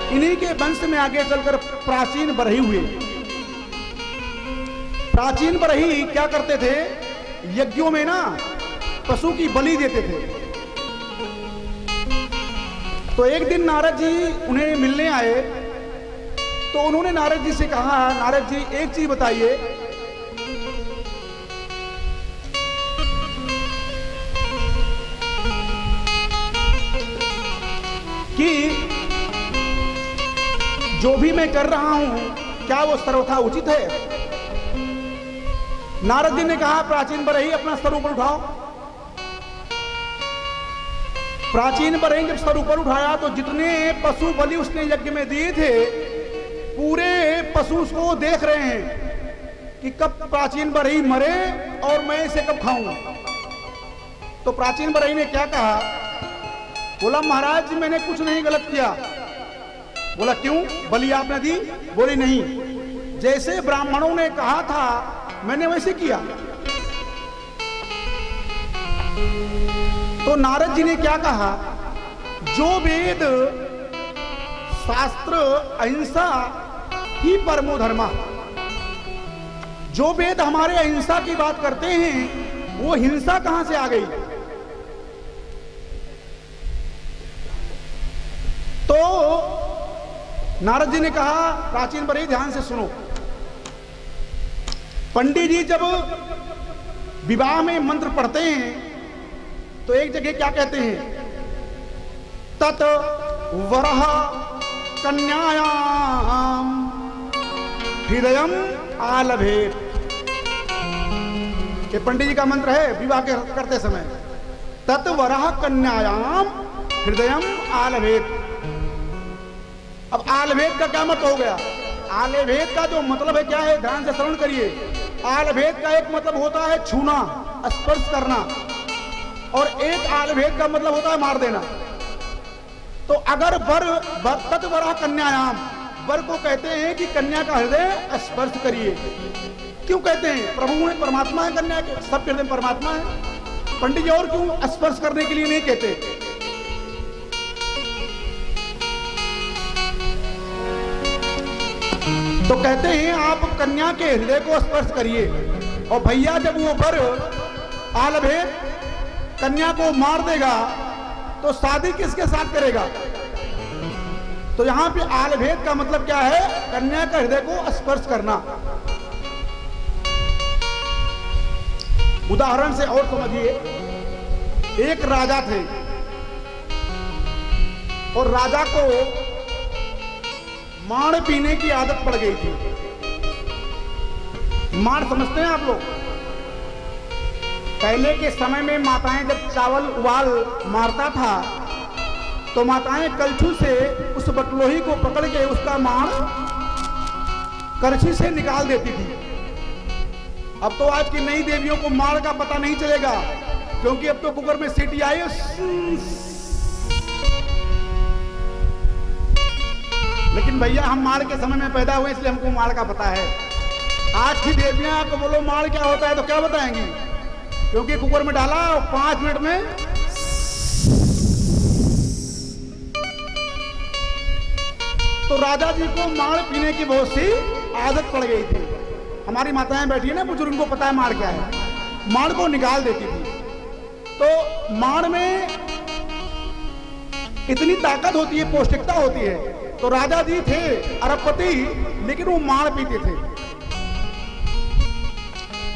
इन्हीं के वंश में आगे चलकर प्राचीन बरही हुए। प्राचीन बरही क्या करते थे, यज्ञों में ना पशु की बलि देते थे। तो एक दिन नारद जी उन्हें मिलने आए, तो उन्होंने नारद जी से कहा, नारद जी एक चीज बताइए, कि जो भी मैं कर रहा हूं क्या वो सर्वथा उचित है? नारद जी ने कहा, प्राचीन बरही अपना सर ऊपर उठाओ। प्राचीन बरही जब सर ऊपर उठाया तो जितने पशु बलि उसने यज्ञ में दिए थे, पूरे पशु उसको देख रहे हैं कि कब प्राचीन बरही मरे और मैं इसे कब खाऊंगा। तो प्राचीन बरही ने क्या कहा, बोला महाराज जी मैंने कुछ नहीं गलत किया। बोला क्यों, बलि आपने दी? बोली नहीं, जैसे ब्राह्मणों ने कहा था मैंने वैसे किया। तो नारद जी ने क्या कहा, जो वेद शास्त्र अहिंसा ही परमो धर्मा, जो वेद हमारे अहिंसा की बात करते हैं वो हिंसा कहां से आ गई? तो नारद जी ने कहा, प्राचीन बरही ध्यान से सुनो, पंडित जी जब विवाह में मंत्र पढ़ते हैं तो एक जगह क्या कहते हैं, तत वरह कन्यायाम हृदयम आलभेत। ये पंडित जी का मंत्र है विवाह करते समय, तत वरह कन्यायाम हृदयम आलभेत। अब आलभेद का क्या मतलब हो गया? आलभेद का जो मतलब है क्या है, ध्यान से श्रवण करिए। आलभेद का एक मतलब होता है छूना, स्पर्श करना, और एक आलभेद का मतलब होता है मार देना। तो अगर तत्वरा कन्यायाम, वर को कहते हैं कि कन्या का हृदय स्पर्श करिए। क्यों कहते हैं? प्रभु है, परमात्मा है, कन्या के सबके हृदय परमात्मा है। पंडित जी और क्यों स्पर्श करने के लिए नहीं कहते? तो कहते हैं आप कन्या के हृदय को स्पर्श करिए। और भैया जब वो वर आलभेद कन्या को मार देगा तो शादी किसके साथ करेगा? तो यहां पे आलभेद का मतलब क्या है? कन्या का हृदय को स्पर्श करना। उदाहरण से और समझिए, एक राजा थे और राजा को माड़ पीने की आदत पड़ गई थी। माड़ समझते हैं आप लोग? पहले के समय में माताएं जब चावल उबाल मारता था तो माताएं कलछू से उस बटलोही को पकड़ के उसका माड़ करछी से निकाल देती थी। अब तो आज की नई देवियों को माड़ का पता नहीं चलेगा, क्योंकि अब तो कुकर में सीटी आई है। लेकिन भैया हम माड़ के समय में पैदा हुए इसलिए हमको माड़ का पता है। आज की देवियां आपको बोलो माड़ क्या होता है तो क्या बताएंगी, क्योंकि कुकर में डाला और 5 मिनट में तो राजा जी को माड़ पीने की बहुत सी आदत पड़ गई थी। हमारी माताएं बैठी है ना, बुजुर्ग, उनको पता है माड़ क्या है। माड़ को निकाल देती थी। तो माड़ में इतनी ताकत होती है, पौष्टिकता होती है। तो राजा जी थे अरबपति, लेकिन वो माड़ पीते थे।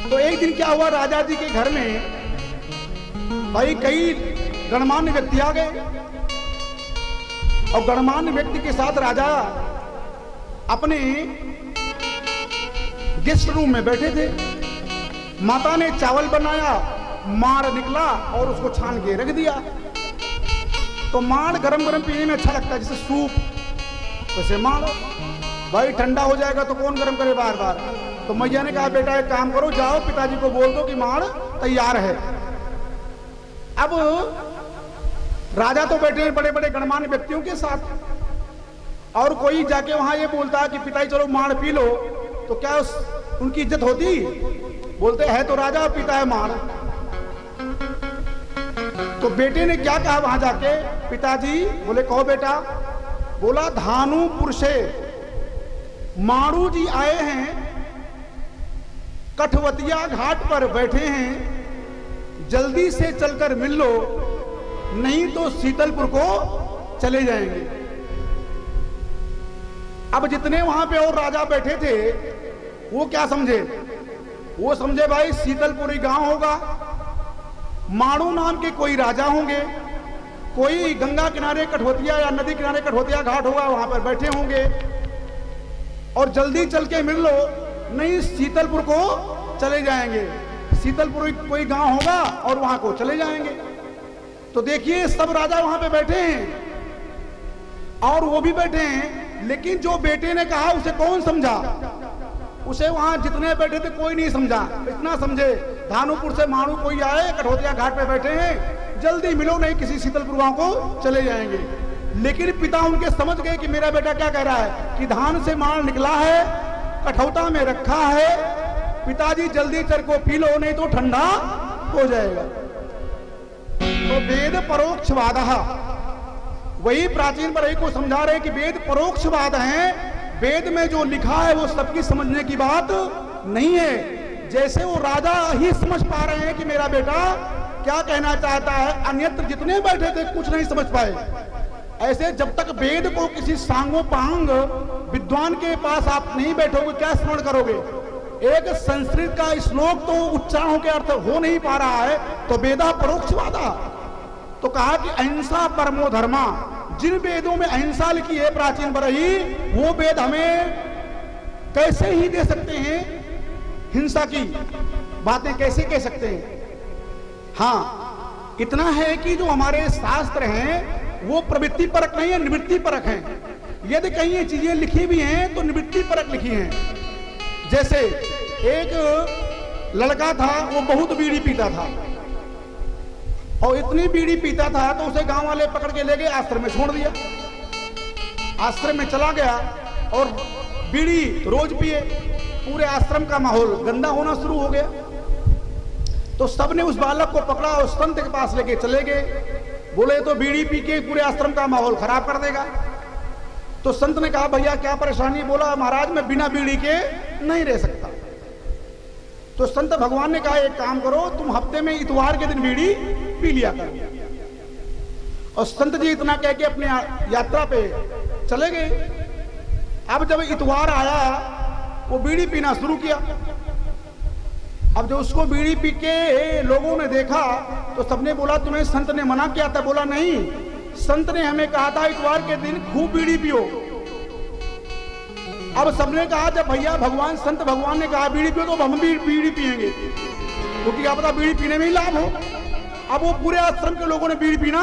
तो एक दिन क्या हुआ, राजा जी के घर में भाई कई गणमान्य व्यक्ति आ गए और गणमान्य व्यक्ति के साथ राजा अपने गेस्ट रूम में बैठे थे। माता ने चावल बनाया, माड़ निकला और उसको छान के रख दिया। तो माड़ गरम गरम पीने में अच्छा लगता है, जैसे सूप, वैसे माड़ भाई ठंडा हो जाएगा तो कौन गरम करे बार बार। तो मैया ने कहा बेटा एक काम करो, जाओ पिताजी को बोल दो कि माड़ तैयार है। अब राजा तो बैठे हैं बड़े बड़े गणमान्य व्यक्तियों के साथ, और कोई जाके वहां ये बोलता है कि पिताजी चलो माड़ पी लो, तो क्या उनकी इज्जत होती? बोलते है तो राजा पीता है माड़। तो बेटे ने क्या कहा वहां जाके, पिताजी, बोले कहो बेटा। बोला धानुपुर से मारू जी आए हैं, कठवतिया घाट पर बैठे हैं, जल्दी से चलकर मिल लो, नहीं तो शीतलपुर को चले जाएंगे। अब जितने वहां पे और राजा बैठे थे वो क्या समझे? वो समझे भाई शीतलपुरी गांव होगा, माणू नाम के कोई राजा होंगे, कोई गंगा किनारे कठवतिया या नदी किनारे कठवतिया घाट होगा, वहां पर बैठे होंगे और जल्दी चल के मिल लो, नहीं शीतलपुर को चले जाएंगे। शीतलपुर कोई गांव होगा और वहां को चले जाएंगे। तो देखिए सब राजा वहां पे बैठे हैं और वो भी बैठे हैं, लेकिन जो बेटे ने कहा उसे कौन समझा? उसे वहां जितने बैठे थे कोई नहीं समझा। इतना समझे धानुपुर से माणू कोई आए, कठौतिया घाट पे बैठे हैं, जल्दी मिलो नहीं किसी शीतलपुर गांव को चले जाएंगे। लेकिन पिता उनके समझ गए कि मेरा बेटा क्या कह रहा है कि धान से माल निकला है, कठौता में रखा है, पिताजी जल्दी चर को पी लो नहीं तो ठंडा हो जाएगा। तो वेद परोक्षवाद, वही प्राचीन पर को समझा रहे कि वेद परोक्षवाद है, वेद में जो लिखा है वो सबकी समझने की बात नहीं है। जैसे वो राजा ही समझ पा रहे हैं कि मेरा बेटा क्या कहना चाहता है, अन्यत्र जितने बैठे थे कुछ नहीं समझ पाए। ऐसे जब तक वेद को किसी सांगोपांग विद्वान के पास आप नहीं बैठोगे क्या श्रवण करोगे? एक संस्कृत का श्लोक तो उच्चारणों के अर्थ हो नहीं पा रहा है, तो वेदा परोक्षवादा। तो कहा कि अहिंसा परमो धर्मा, जिन वेदों में अहिंसा लिखी है प्राचीन पर ही, वो वेद हमें कैसे ही दे सकते हैं हिंसा की बातें कैसे कह सकते हैं? हाँ, इतना है कि जो हमारे शास्त्र हैं वो प्रवृत्ति परक नहीं है, निवृत्ति परक हैं। यदि कहीं ये चीजें लिखी भी हैं तो निवृत्ति परक लिखी हैं। जैसे एक लड़का था, वो बहुत बीड़ी पीता था और इतनी बीड़ी पीता था तो उसे गांव वाले पकड़ के ले गए, आश्रम में छोड़ दिया। आश्रम में चला गया और बीड़ी रोज पिए, पूरे आश्रम का माहौल गंदा होना शुरू हो गया। तो सबने उस बालक को पकड़ा और संत के पास लेके चले गए। बोले तो बीड़ी पी के पूरे आश्रम का माहौल खराब कर देगा। तो संत ने कहा भैया क्या परेशानी? बोला महाराज मैं बिना बीड़ी के नहीं रह सकता। तो संत भगवान ने कहा एक काम करो, तुम हफ्ते में इतवार के दिन बीड़ी पी लिया करो। और संत जी इतना कह के अपने यात्रा पे चले गए। अब जब इतवार आया वो बीड़ी पीना शुरू किया। अब जब उसको बीड़ी पी के लोगों ने देखा तो सबने बोला तुम्हें संत ने मना किया था? बोला नहीं, संत ने हमें कहा था इतवार के दिन खूब बीड़ी पियो। अब सबने कहा जब भैया भगवान संत भगवान ने कहा बीड़ी पियो तो हम भी बीड़ी पिएंगे, क्योंकि क्या पता बीड़ी पीने में ही लाभ हो। अब वो पूरे आश्रम के लोगों ने बीड़ी पीना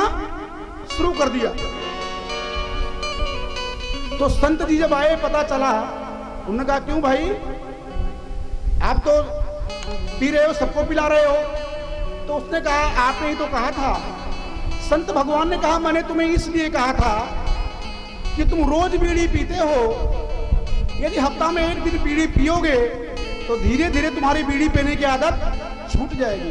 शुरू कर दिया। तो संत जी जब आए पता चला, उन्होंने कहा क्यों भाई आप तो पी रहे हो, सबको पिला रहे हो? तो उसने कहा आपने ही तो कहा था। संत भगवान ने कहा मैंने तुम्हें इसलिए कहा था कि तुम रोज बीड़ी पीते हो, यदि हफ्ता में एक दिन बीड़ी पियोगे तो धीरे धीरे तुम्हारी बीड़ी पीने की आदत छूट जाएगी।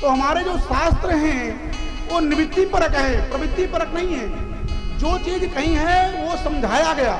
तो हमारे जो शास्त्र हैं वो निवृत्ति परक है, प्रवृत्ति परक नहीं है। जो चीज कहीं है वो समझाया गया,